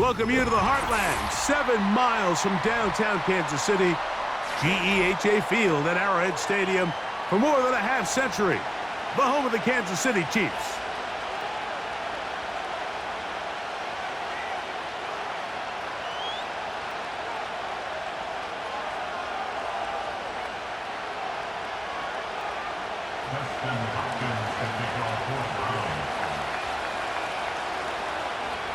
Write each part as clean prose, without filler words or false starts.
welcome you to the Heartland, 7 miles from downtown Kansas City, GEHA Field at Arrowhead Stadium for more than a half-century, the home of the Kansas City Chiefs.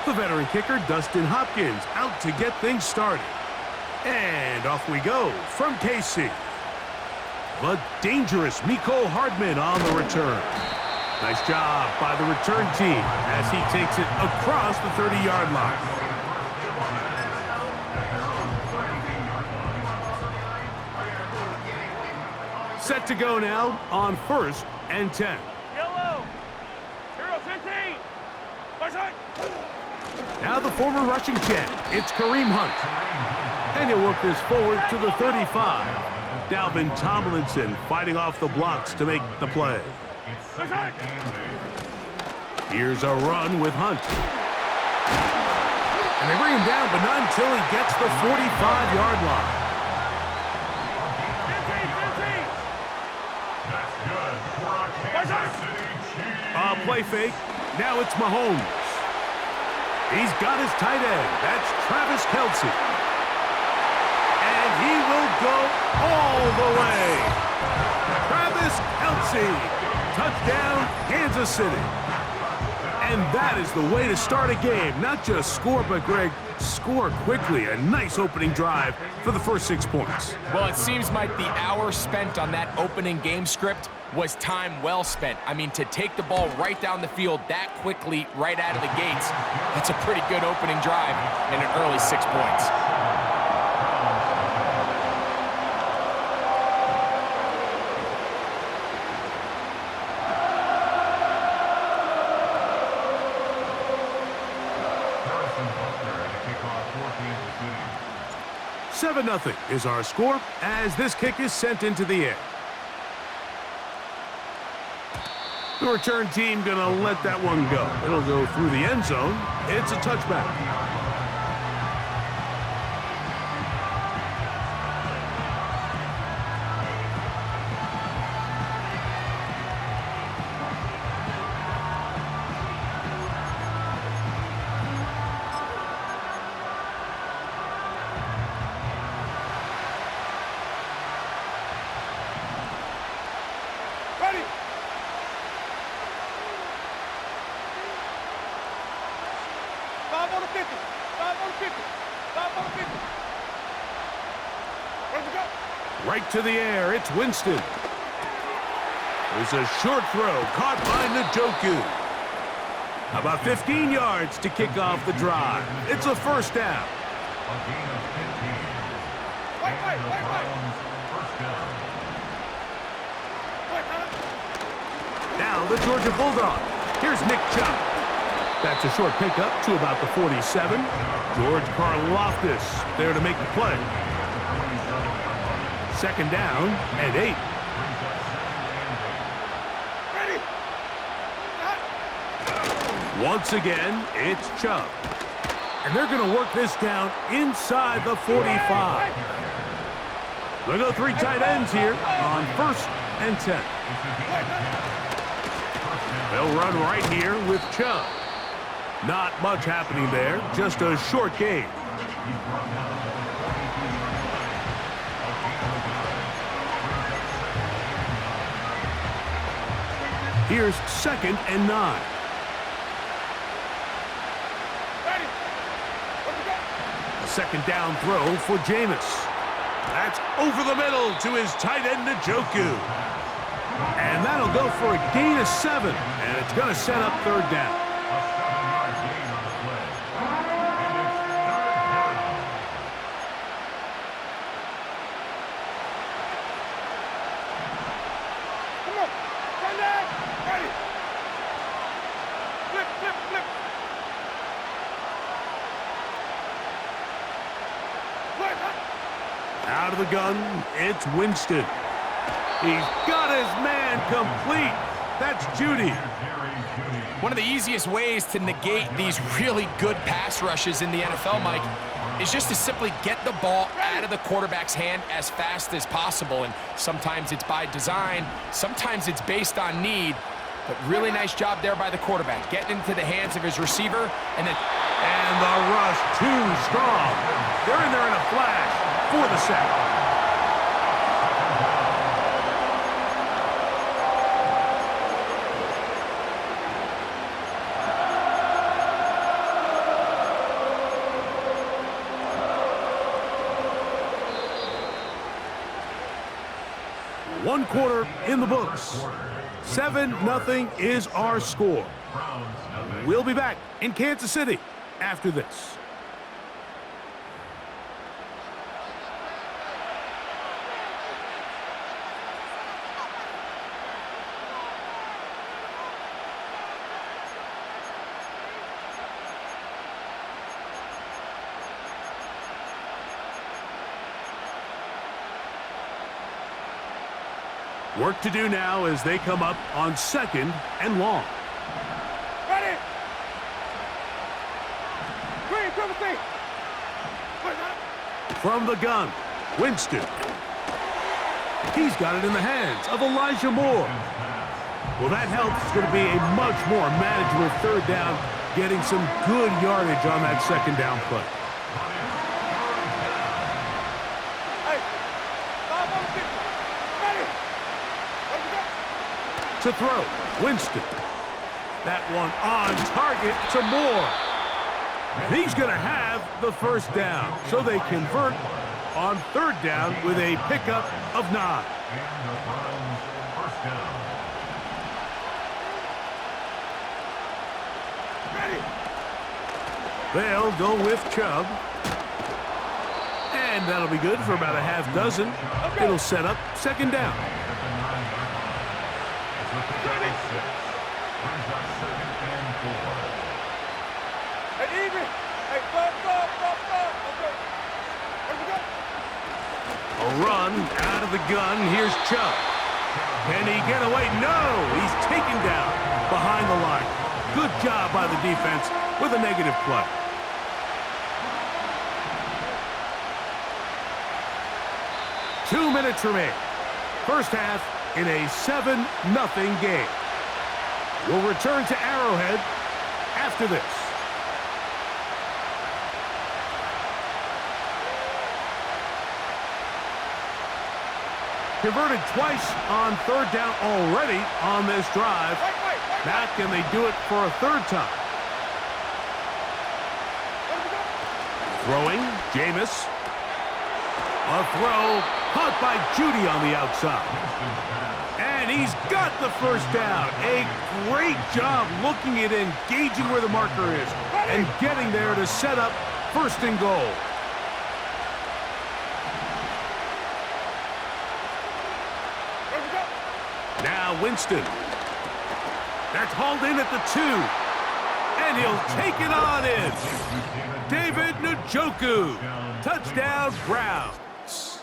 The veteran kicker, Dustin Hopkins, out to get things started. And off we go from KC. The dangerous Mecole Hardman on the return. Nice job by the return team as he takes it across the 30-yard line. Set to go now on 1st and 10. Yellow, 0-15. Now the former rushing champ, it's Kareem Hunt. And he'll work this forward to the 35. Dalvin Tomlinson fighting off the blocks to make the play. Here's a run with Hunt. And they bring him down, but not until he gets the 45-yard line. Play fake. Now it's Mahomes. He's got his tight end. That's Travis Kelce. And he will go all the way. Travis Kelce. Touchdown, Kansas City. And that is the way to start a game. Not just score, but, Greg, score quickly. A nice opening drive for the first 6 points. Well, it seems like the hour spent on that opening game script was time well spent. I mean, to take the ball right down the field that quickly, right out of the gates, that's a pretty good opening drive and an early 6 points. Seven 0 is our score as this kick is sent into the air. The return team gonna let that one go. It'll go through the end zone. It's a touchback. Ready. 5 on the 50. 5 on the 50. 5 on the 50. Where's it go? Right to the air, it's Winston. There's a short throw caught by Njoku. About 15 yards to kick off the drive. It's a first down. Now the Georgia Bulldog. Here's Nick Chubb. That's a short pickup to about the 47. George Karlaftis there to make the play. Second down and 8. Once again, it's Chubb. And they're going to work this down inside the 45. They'll go 3 tight ends here on 1st and 10. They'll run right here with Chubb. Not much happening there, just a short gain. Here's 2nd and 9. A second down throw for Jameis. That's over the middle to his tight end, Njoku. And that'll go for a gain of 7, and it's going to set up 3rd down. Out of the gun, it's Winston. He's got his man complete. That's Judy. One of the easiest ways to negate these really good pass rushes in the NFL, Mike, is just to simply get the ball out of the quarterback's hand as fast as possible. And sometimes it's by design, sometimes it's based on need. But really nice job there by the quarterback, getting into the hands of his receiver, and then... And the rush too strong. They're in there in a flash for the sack. One quarter in the books. 7-0 is our score. We'll be back in Kansas City after this. Work to do now as they come up on 2nd and long. Ready. Green, triple C. From the gun, Winston. He's got it in the hands of Elijah Moore. Well, that helps. It's going to be a much more manageable 3rd down, getting some good yardage on that 2nd down play. To throw, Winston. That one on target to Moore. And he's going to have the 1st down. So they convert on 3rd down with a pickup of 9. They'll go with Chubb. And that'll be good for about a half dozen. It'll set up 2nd down. A run out of the gun. Here's Chubb. Can he get away? No! He's taken down behind the line. Good job by the defense with a negative play. Two minutes remain. First half in a 7-0 game. We'll return to Arrowhead after this. Converted twice on 3rd down already on this drive. Now can they do it for a 3rd time? Throwing, Jameis. A throw caught by Judy on the outside. And he's got the 1st down. A great job looking at engaging where the marker is and getting there to set up 1st and goal. Now Winston. That's hauled in at the 2. And he'll take it on in. David Njoku. Touchdown, Browns.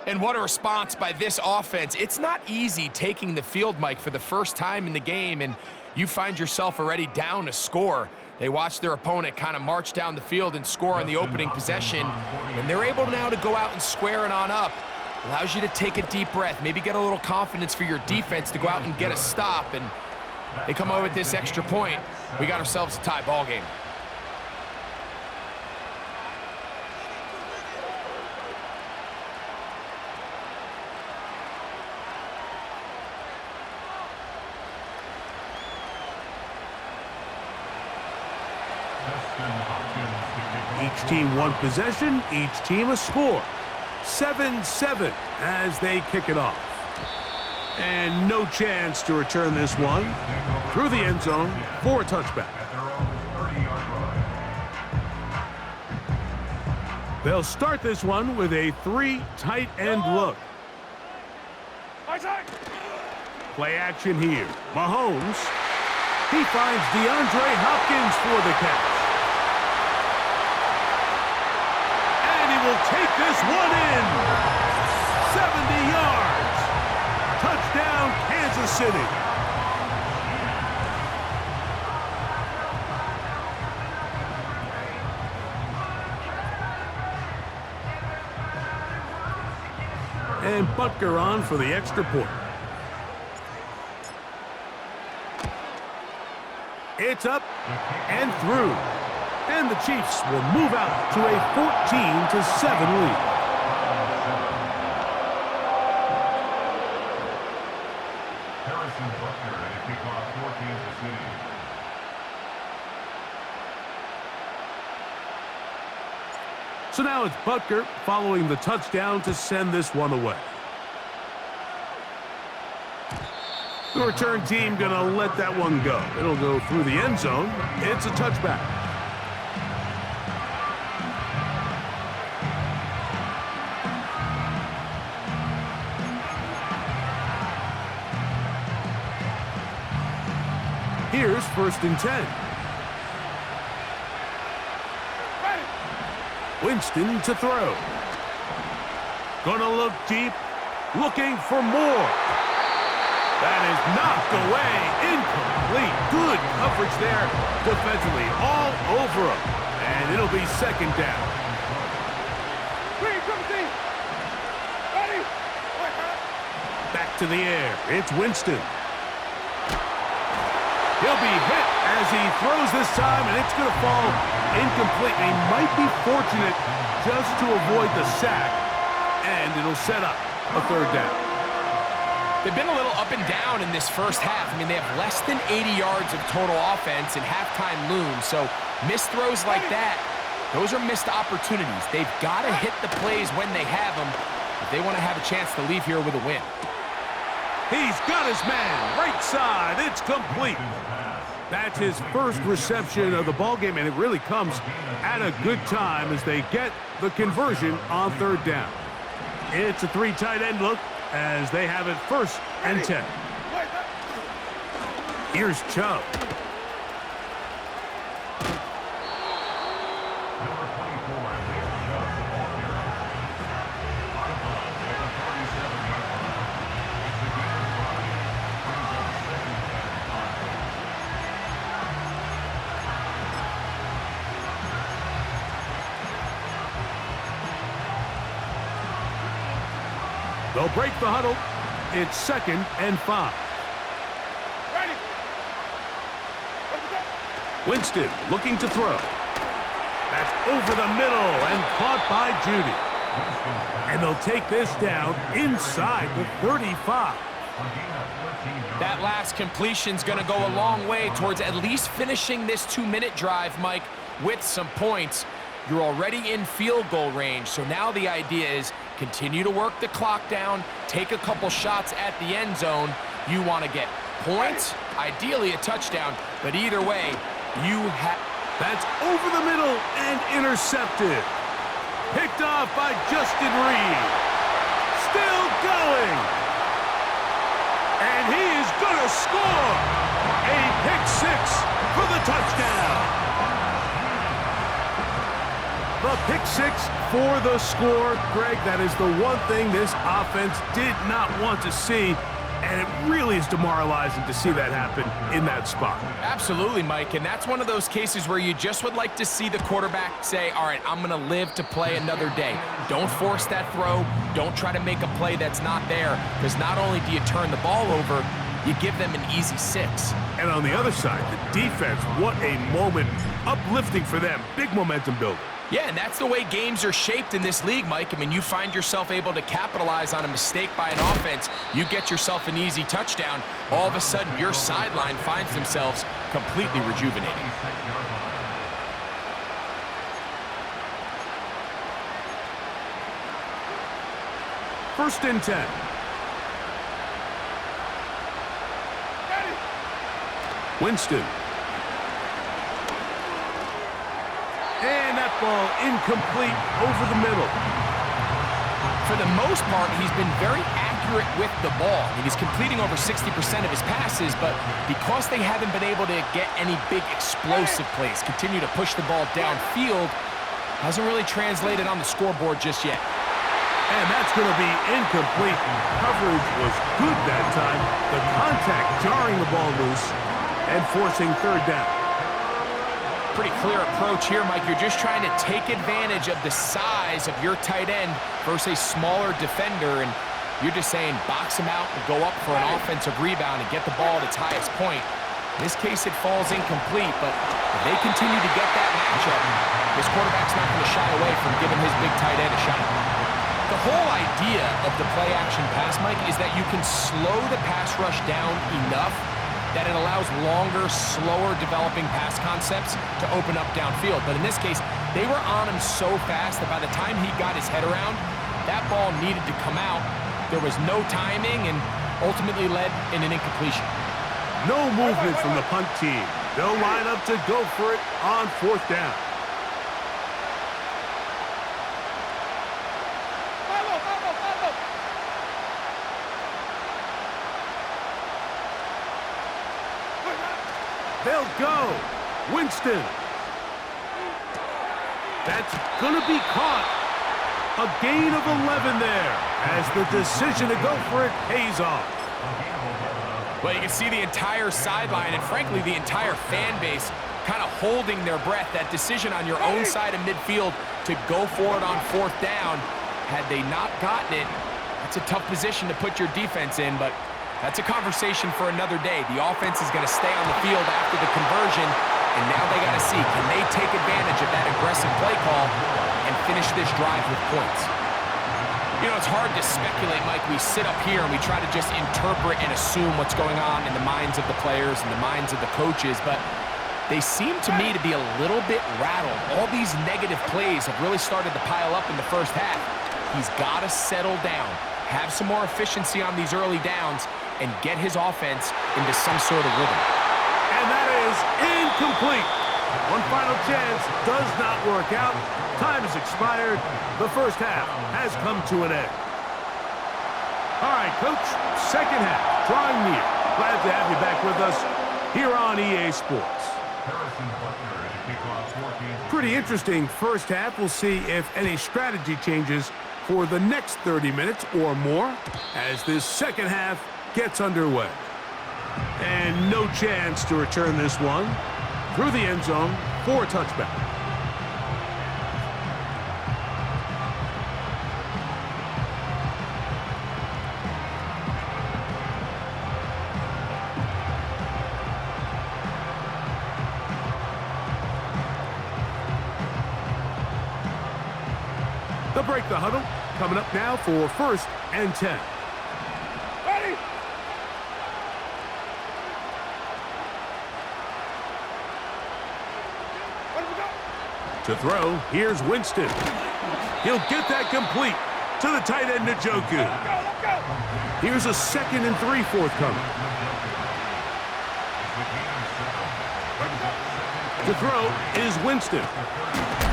And what a response by this offense. It's not easy taking the field, Mike, for the first time in the game, and you find yourself already down a score. They watch their opponent kind of march down the field and score on the opening possession, and they're able now to go out and square it on up. Allows you to take a deep breath, maybe get a little confidence for your defense to go out and get a stop, and they come away with this extra point. We got ourselves a tie ball game. Each team one possession, each team a score. 7-7 as they kick it off. And no chance to return this one through the end zone for a touchback. They'll start this one with a 3 tight end look. Play action here. Mahomes. He finds DeAndre Hopkins for the catch. Will take this one in. 70 yards. Touchdown, Kansas City. And Butker on for the extra point. It's up and through. And the Chiefs will move out to a 14-7 lead. So now it's Butker following the touchdown to send this one away. The return team going to let that one go. It'll go through the end zone. It's a touchback. Here's 1st and 10. Winston to throw. Gonna look deep, looking for more. That is knocked away, incomplete. Good coverage there defensively, all over him. And it'll be 2nd down. Back to the air, it's Winston. He'll be hit as he throws this time, and it's going to fall incomplete. He might be fortunate just to avoid the sack, and it'll set up a 3rd down. They've been a little up and down in this first half. I mean, they have less than 80 yards of total offense and halftime looms, so missed throws like that, those are missed opportunities. They've got to hit the plays when they have them if they want to have a chance to leave here with a win. He's got his man, right side, it's complete. That's his first reception of the ballgame, and it really comes at a good time as they get the conversion on 3rd down. It's a 3 tight end look as they have it 1st and 10. Here's Chubb. They'll break the huddle. It's 2nd and 5. Winston looking to throw. That's over the middle and caught by Judy. And they'll take this down inside the 35. That last completion's going to go a long way towards at least finishing this 2-minute drive, Mike, with some points. You're already in field goal range, so now the idea is continue to work the clock down, take a couple shots at the end zone. You want to get points, ideally a touchdown, but either way, you have... That's over the middle and intercepted. Picked off by Justin Reed. Still going. And he is going to score. A pick 6 for the touchdown. The pick 6 for the score. Greg, that is the one thing this offense did not want to see, and it really is demoralizing to see that happen in that spot. Absolutely, Mike, and that's one of those cases where you just would like to see the quarterback say, all right, I'm going to live to play another day. Don't force that throw. Don't try to make a play that's not there, because not only do you turn the ball over, you give them an easy 6. And on the other side, the defense, what a moment. Uplifting for them. Big momentum builder. Yeah, and that's the way games are shaped in this league, Mike. I mean, you find yourself able to capitalize on a mistake by an offense. You get yourself an easy touchdown. All of a sudden, your sideline finds themselves completely rejuvenated. First and 10. Winston. And that ball incomplete over the middle. For the most part, he's been very accurate with the ball. I mean, he's completing over 60% of his passes, but because they haven't been able to get any big explosive plays, continue to push the ball downfield, hasn't really translated on the scoreboard just yet. And that's going to be incomplete. Coverage was good that time. The contact jarring the ball loose and forcing 3rd down. Pretty clear approach here, Mike. You're just trying to take advantage of the size of your tight end versus a smaller defender, and You're just saying box them out and go up for an offensive rebound and get the ball at its highest point. In this case, it falls incomplete, but if they continue to get that matchup, this quarterback's not going to shy away from giving his big tight end a shot. The whole idea of the play-action pass, Mike, is that you can slow the pass rush down enough that it allows longer, slower developing pass concepts to open up downfield. But in this case, they were on him so fast that by the time he got his head around, that ball needed to come out. There was no timing and ultimately led in an incompletion. No movement from the punt team. They'll line up to go for it on 4th down. They'll go. Winston. That's going to be caught. A gain of 11 there as the decision to go for it pays off. Well, you can see the entire sideline and, frankly, the entire fan base kind of holding their breath. That decision on your own side of midfield to go for it on 4th down, had they not gotten it, that's a tough position to put your defense in, but that's a conversation for another day. The offense is going to stay on the field after the conversion, and now they got to see, can they take advantage of that aggressive play call and finish this drive with points? You know, it's hard to speculate, Mike. We sit up here and we try to just interpret and assume what's going on in the minds of the players and the minds of the coaches, but they seem to me to be a little bit rattled. All these negative plays have really started to pile up in the first half. He's got to settle down, have some more efficiency on these early downs, and get his offense into some sort of rhythm. And that is incomplete. One final chance does not work out. Time has expired. The first half has come to an end. All right, Coach, second half, drawing near. Glad to have you back with us here on EA Sports. Pretty interesting first half. We'll see if any strategy changes for the next 30 minutes or more as this second half gets underway. And no chance to return this one through the end zone for a touchback. They'll break the huddle. Coming up now for 1st and 10. Ready? Ready to go? To throw, here's Winston. He'll get that complete to the tight end, Njoku. Let's go. Here's a 2nd and 3 forthcoming. To throw is Winston.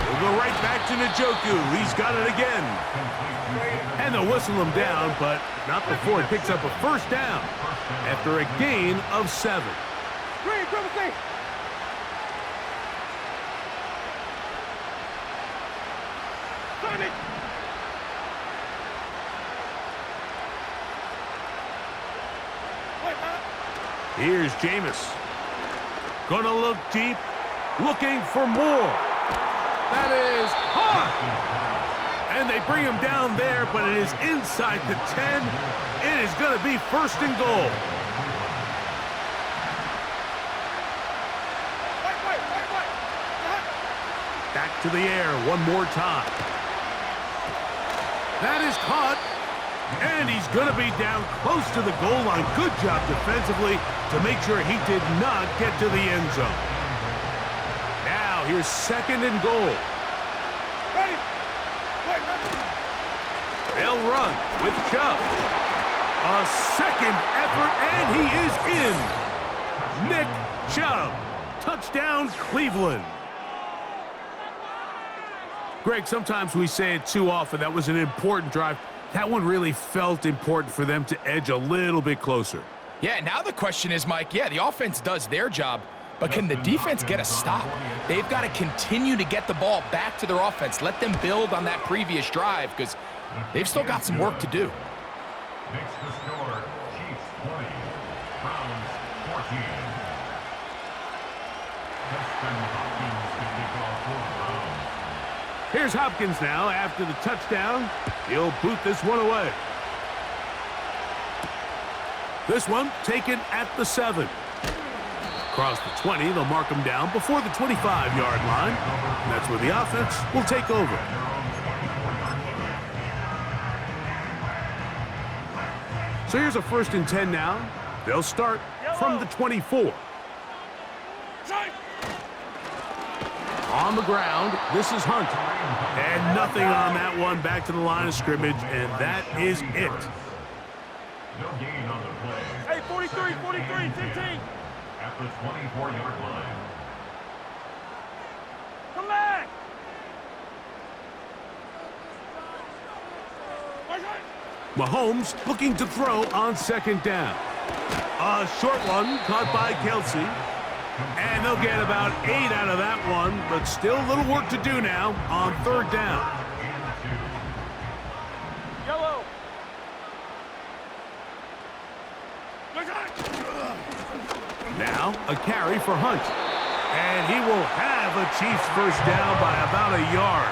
He'll go right back to Njoku. He's got it again. And they'll whistle him down, but not before he picks up a 1st down after a gain of 7. Green, triple C. Turn it. Wait, man. Here's Jameis. Gonna look deep, looking for more. That is hard. And they bring him down there, but it is inside the 10. It is going to be 1st and goal. Wait. Back to the air one more time. That is caught. And he's going to be down close to the goal line. Good job defensively to make sure he did not get to the end zone. Now here's 2nd and goal. Ready? Wait, man. They'll run with Chubb. A 2nd effort, and he is in. Nick Chubb. Touchdown, Cleveland. Greg, sometimes we say it too often. That was an important drive. That one really felt important for them to edge a little bit closer. Yeah, now the question is, Mike, yeah, the offense does their job, but can the defense get a stop? They've got to continue to get the ball back to their offense. Let them build on that previous drive because they've still got some work to do. Makes the score Chiefs 20, Browns 14. Justin Hopkins can kick off for the Browns. Here's Hopkins now after the touchdown. He'll boot this one away. This one taken at the 7. Across the 20, they'll mark him down before the 25-yard line. And that's where the offense will take over. So here's a 1st and 10 now. They'll start from the 24. On the ground, this is Hunt. And nothing on that one, back to the line of scrimmage, and that is it. No gain on the play. Hey, 43, 43, 15. At the 24-yard line. Come back. Mahomes looking to throw on 2nd down. A short one caught by Kelsey. And they'll get about 8 out of that one, but still a little work to do now on 3rd down. Yellow. Now a carry for Hunt. And he will have a Chiefs 1st down by about a yard.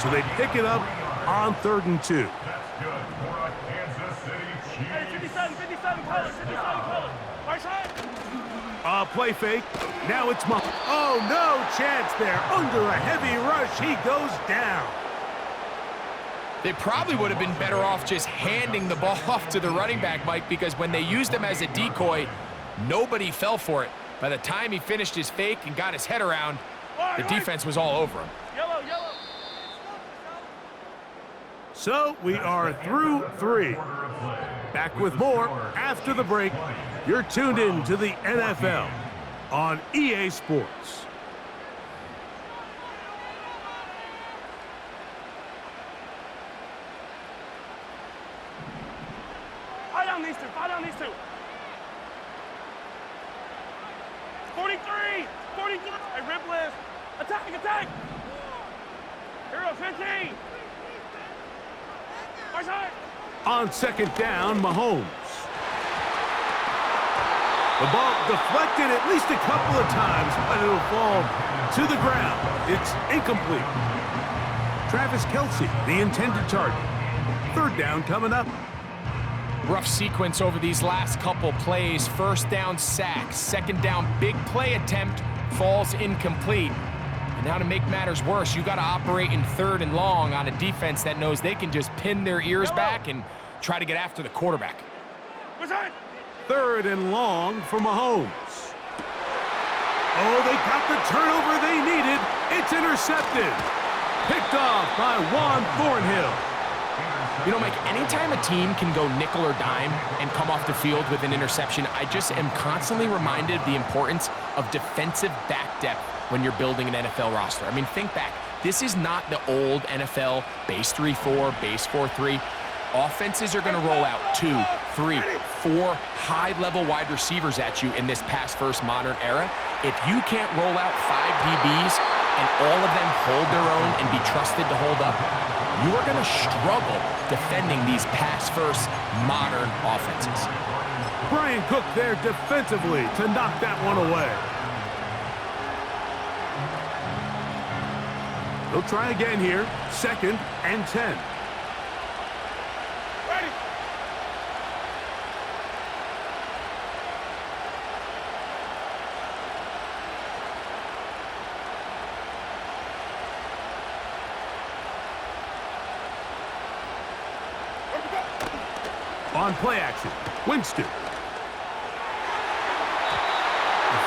So they pick it up on 3rd and 2. That's good for a Kansas City Chiefs. Hey, 57, 57, color, 57, color. Right side. Play fake. Now it's oh, no chance there. Under a heavy rush, he goes down. They probably would have been better off just handing the ball off to the running back, Mike, because when they used him as a decoy, nobody fell for it. By the time he finished his fake and got his head around, the defense was all over him. Yellow, yellow. So we are through 3. Back with more after the break. You're tuned in to the NFL on EA Sports. Fire down these two, fire down these two. 43, 43. Hey, rip list. Attack, attack. Hero 15. Right side. On 2nd down, Mahomes. The ball deflected at least a couple of times, but it'll fall to the ground. It's incomplete. Travis Kelsey, the intended target. 3rd down coming up. Rough sequence over these last couple plays. 1st down sack, 2nd down big play attempt, falls incomplete. And now to make matters worse, you got to operate in 3rd and long on a defense that knows they can just pin their ears back and try to get after the quarterback. Right side. 3rd and long for Mahomes. Oh, they got the turnover they needed. It's intercepted. Picked off by Juan Thornhill. You know, Mike, anytime a team can go nickel or dime and come off the field with an interception, I just am constantly reminded of the importance of defensive back depth when you're building an NFL roster. I mean, think back. This is not the old NFL base 3-4, base 4-3. Offenses are going to roll out 2, 3, 4 high-level wide receivers at you in this pass-first modern era. If you can't roll out 5 DBs and all of them hold their own and be trusted to hold up, you are going to struggle defending these pass-first modern offenses. Brian Cook there defensively to knock that one away. They'll try again here. 2nd and 10. Ready. On play action, Winston. A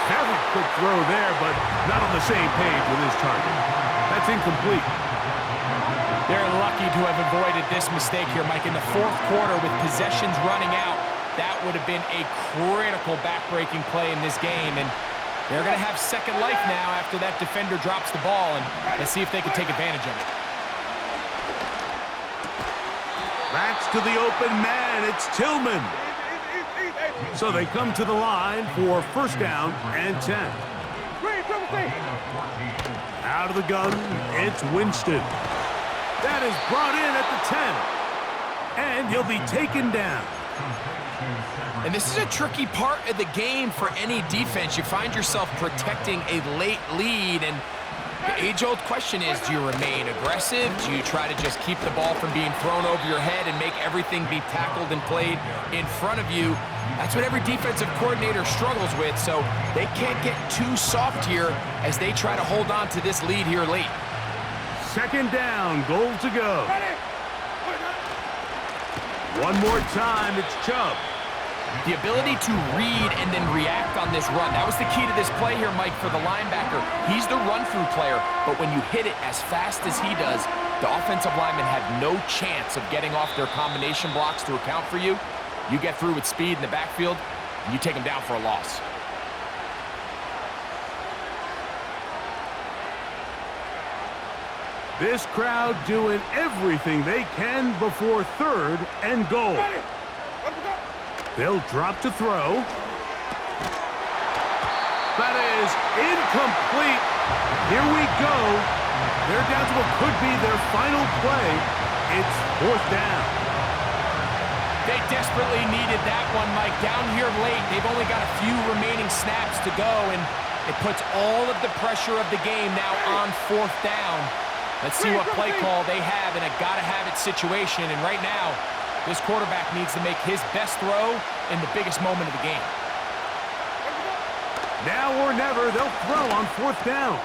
very quick throw there, but not on the same page with his target. That's incomplete. They're lucky to have avoided this mistake here, Mike. In the 4th quarter, with possessions running out, that would have been a critical back-breaking play in this game. And they're going to have second life now after that defender drops the ball. And let's see if they can take advantage of it. Backs to the open man. It's Tillman. So they come to the line for 1st down and 10. Out of the gun, it's Winston. That is brought in at the 10. And he'll be taken down. And this is a tricky part of the game for any defense. You find yourself protecting a late lead, and The age-old question is, do you remain aggressive? Do you try to just keep the ball from being thrown over your head and make everything be tackled and played in front of you? That's what every defensive coordinator struggles with, so they can't get too soft here as they try to hold on to this lead here late. Second down, goal to go. One more time, it's Chubb. The ability to read and then react on this run. That was the key to this play here, Mike, for the linebacker. He's the run-through player, but when you hit it as fast as he does, the offensive linemen have no chance of getting off their combination blocks to account for you. You get through with speed in the backfield, and you take them down for a loss. This crowd doing everything they can before third and goal. They'll drop to throw. That is incomplete. Here we go. They're down to what could be their final play. It's fourth down. They desperately needed that one, Mike. Down here late, they've only got a few remaining snaps to go, and it puts all of the pressure of the game now on fourth down. Let's see what play call they have in a gotta-have-it situation, and right now, this quarterback needs to make his best throw in the biggest moment of the game. Now or never, they'll throw on fourth down.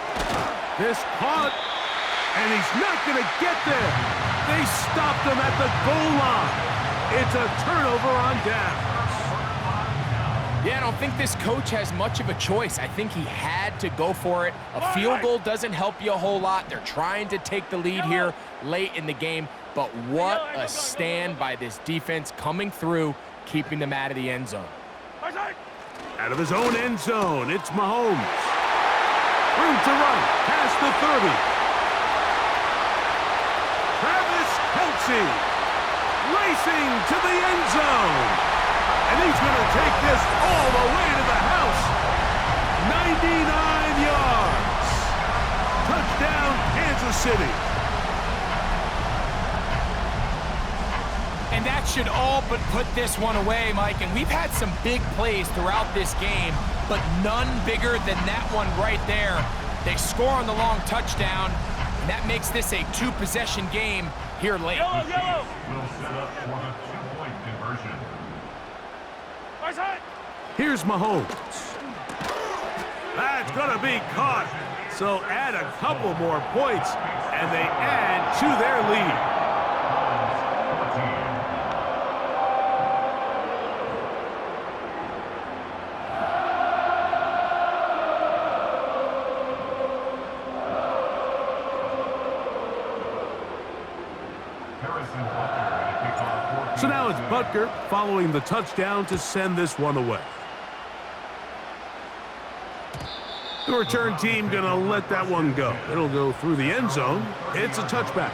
This caught, and he's not going to get there. They stopped him at the goal line. It's a turnover on downs. Yeah, I don't think this coach has much of a choice. I think he had to go for it. A field goal doesn't help you a whole lot. They're trying to take the lead here late in the game. But what a stand by this defense coming through, keeping them out of the end zone. Out of his own end zone, it's Mahomes. Room to run, past the 30. Travis Kelce racing to the end zone. And he's going to take this all the way to the house. 99 yards. Touchdown, Kansas City. And that should all but put this one away, Mike. And we've had some big plays throughout this game, but none bigger than that one right there. They score on the long touchdown, and that makes this a two-possession game here late. Yellow, yellow. Will set up for the two-point conversion. Here's Mahomes. That's going to be caught. So add a couple more points, and they add to their lead. So now it's Butker following the touchdown to send this one away. The return team going to let that one go. It'll go through the end zone. It's a touchback.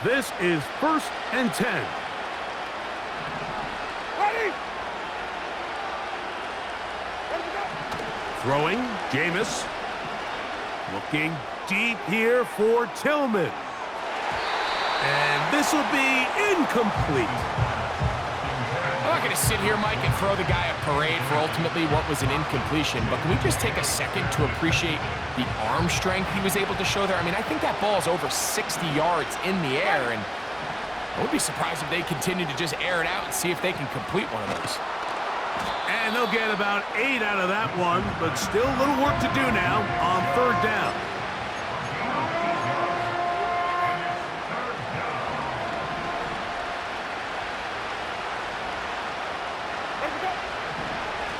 This is 1st and 10. Ready? Throwing, Jameis. Looking deep here for Tillman. And this will be incomplete. I'm not going to sit here, Mike, and throw the guy a parade for ultimately what was an incompletion, but can we just take a second to appreciate the arm strength he was able to show there? I mean, I think that ball is over 60 yards in the air, and I would be surprised if they continue to just air it out and see if they can complete one of those. And they'll get about 8 out of that one, but still a little work to do now on third down.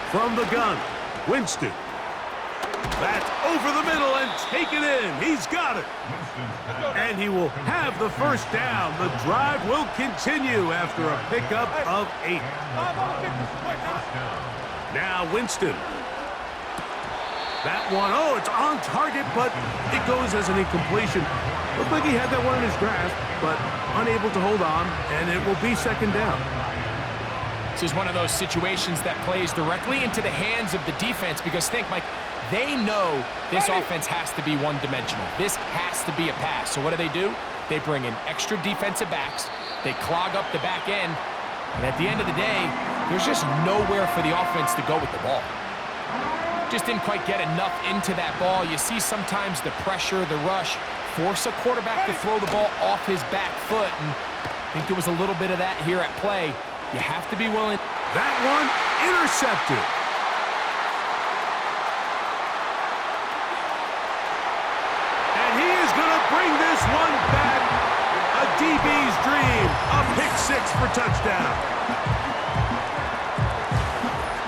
From the gun, Winston. That's over the middle and taken in. He's got it. And he will have the first down. The drive will continue after a pickup of 8. Now Winston. That one, oh, it's on target, but it goes as an incompletion. Looked like he had that one in his grasp, but unable to hold on, and it will be second down. This is one of those situations that plays directly into the hands of the defense because think, Mike, they know this offense has to be one-dimensional. This has to be a pass. So what do? They bring in extra defensive backs. They clog up the back end. And at the end of the day, there's just nowhere for the offense to go with the ball. Just didn't quite get enough into that ball. You see sometimes the pressure, the rush, force a quarterback to throw the ball off his back foot, and I think there was a little bit of that here at play. You have to be willing. That one intercepted. And he is going to bring this one back. A DB's dream. A pick six for touchdown.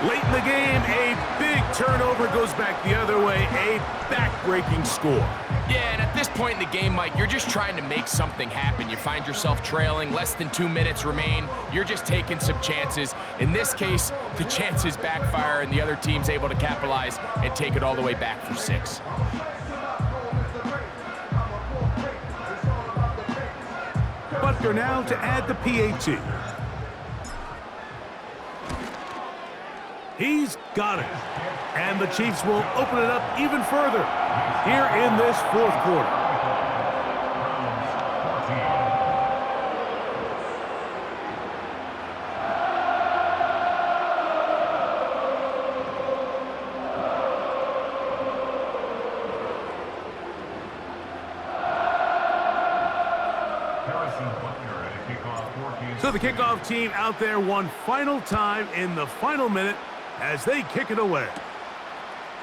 Late in the game, a big turnover goes back the other way. A back-breaking score. Yeah, and at this point in the game, Mike, you're just trying to make something happen. You find yourself trailing, less than 2 minutes remain. You're just taking some chances. In this case, the chances backfire, and the other team's able to capitalize and take it all the way back for 6. Butker now to add the PAT. He's got it. And the Chiefs will open it up even further here in this fourth quarter. So the kickoff team out there one final time in the final minute as they kick it away.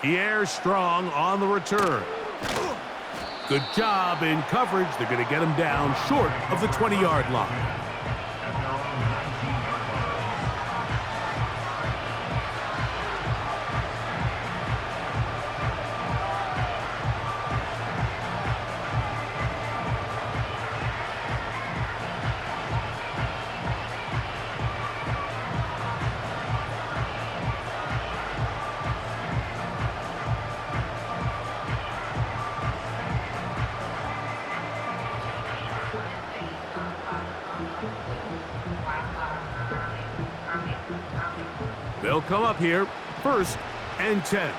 Pierre strong on the return. Good job in coverage. They're going to get him down short of the 20-yard line. They'll come up here, 1st and 10.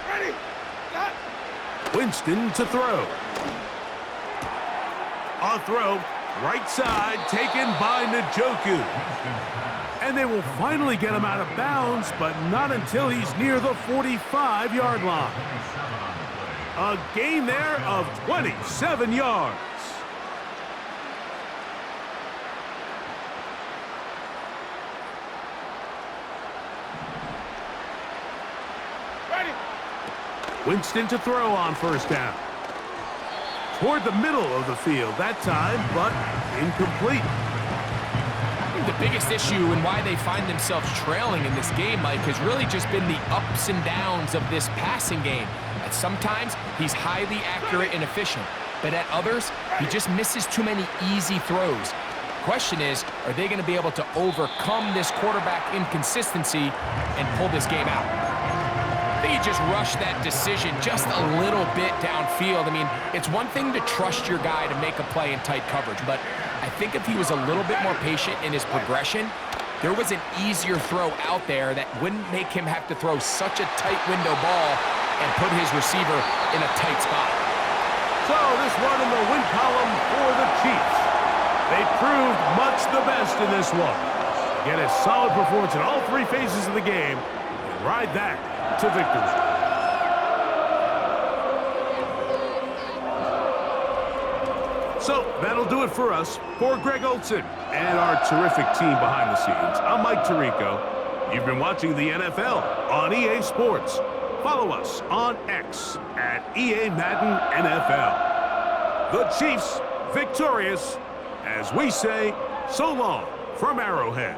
Ready. Got. Winston to throw. A throw, right side, taken by Njoku. And they will finally get him out of bounds, but not until he's near the 45-yard line. A gain there of 27 yards. Winston to throw on 1st down. Toward the middle of the field that time, but incomplete. The biggest issue and why they find themselves trailing in this game, Mike, has really just been the ups and downs of this passing game. At sometimes, he's highly accurate and efficient, but at others, he just misses too many easy throws. The question is, are they going to be able to overcome this quarterback inconsistency and pull this game out? I think he just rushed that decision just a little bit downfield. I mean, it's one thing to trust your guy to make a play in tight coverage, but I think if he was a little bit more patient in his progression, there was an easier throw out there that wouldn't make him have to throw such a tight window ball and put his receiver in a tight spot. So this one in the win column for the Chiefs. They proved much the best in this one. Get a solid performance in all 3 phases of the game and ride that to victory. So that'll do it for us. For Greg Olson and our terrific team behind the scenes, I'm Mike Tirico. You've been watching the NFL on EA Sports. Follow us on X at EA Madden NFL. The Chiefs victorious as we say so long from Arrowhead.